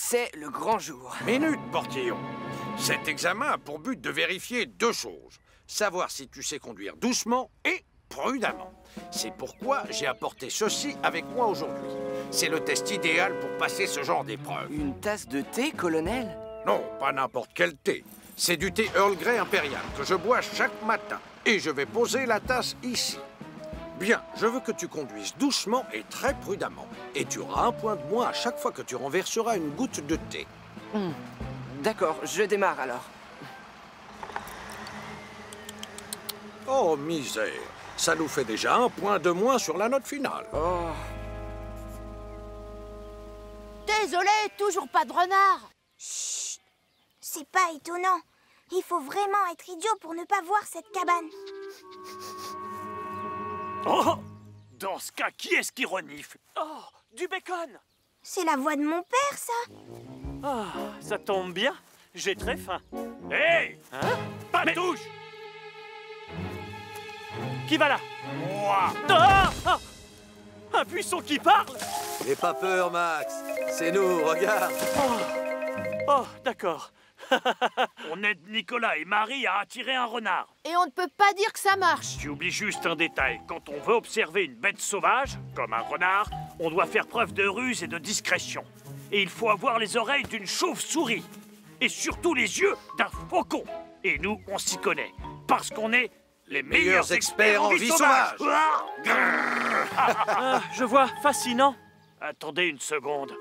c'est le grand jour. Minute, Portillon. Cet examen a pour but de vérifier deux choses. Savoir si tu sais conduire doucement et prudemment. C'est pourquoi j'ai apporté ceci avec moi aujourd'hui. C'est le test idéal pour passer ce genre d'épreuve. Une tasse de thé, colonel? Non, pas n'importe quel thé. C'est du thé Earl Grey impérial que je bois chaque matin. Et je vais poser la tasse ici. Bien, je veux que tu conduises doucement et très prudemment. Et tu auras un point de moins à chaque fois que tu renverseras une goutte de thé. D'accord, je démarre alors. Oh, misère. Ça nous fait déjà un point de moins sur la note finale. Oh. Désolé, toujours pas de renard. Chut! C'est pas étonnant. Il faut vraiment être idiot pour ne pas voir cette cabane. Oh! Dans ce cas, qui est-ce qui renifle? Oh, du bacon! C'est la voix de mon père, ça. Ah, ça tombe bien, j'ai très faim. Hé! Hein? Pas de touche! Qui va là? Moi! Ah! Ah! Un buisson qui parle? N'aie pas peur, Max. C'est nous, regarde. Oh, d'accord. On aide Nicolas et Marie à attirer un renard. Et on ne peut pas dire que ça marche. Tu oublies juste un détail. Quand on veut observer une bête sauvage, comme un renard, on doit faire preuve de ruse et de discrétion. Et il faut avoir les oreilles d'une chauve-souris. Et surtout les yeux d'un faucon. Et nous, on s'y connaît. Parce qu'on est les meilleurs experts en vie sauvage. Ah, je vois, fascinant. Attendez une seconde.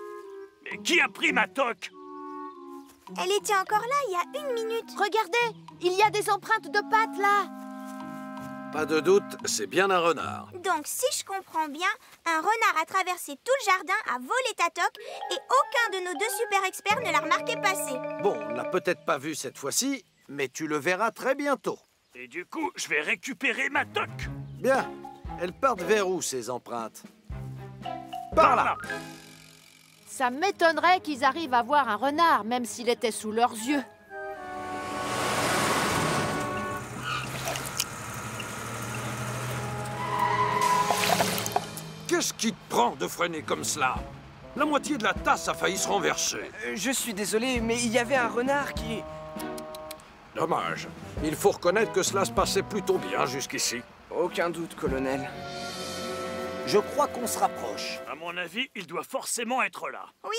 Mais qui a pris ma toque? Elle était encore là il y a 1 minute. Regardez, il y a des empreintes de pattes là. Pas de doute, c'est bien un renard. Donc, si je comprends bien, un renard a traversé tout le jardin, a volé ta toque, et aucun de nos 2 super experts ne l'a remarqué passer. Bon, on l'a peut-être pas vu cette fois-ci, mais tu le verras très bientôt. Et du coup, je vais récupérer ma toque. Bien. Elles partent vers où, ces empreintes? Par là. Ça m'étonnerait qu'ils arrivent à voir un renard, même s'il était sous leurs yeux. Qu'est-ce qui te prend de freiner comme cela? La moitié de la tasse a failli se renverser. Je suis désolé, mais il y avait un renard qui... Dommage. Il faut reconnaître que cela se passait plutôt bien jusqu'ici. Aucun doute, colonel. Je crois qu'on se rapproche. À mon avis, il doit forcément être là. Oui,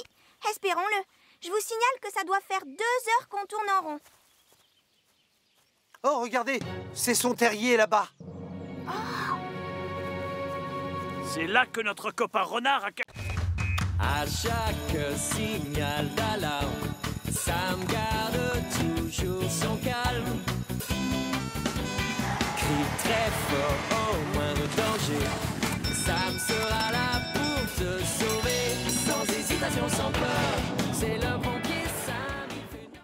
espérons-le. Je vous signale que ça doit faire 2 heures qu'on tourne en rond. Oh, regardez, c'est son terrier là-bas. C'est là que notre copain renard a... À chaque signal d'alarme, Sam garde toujours son calme. Crie très fort au moindre danger. Sam sera là pour te sauver, sans hésitation, sans peur. C'est le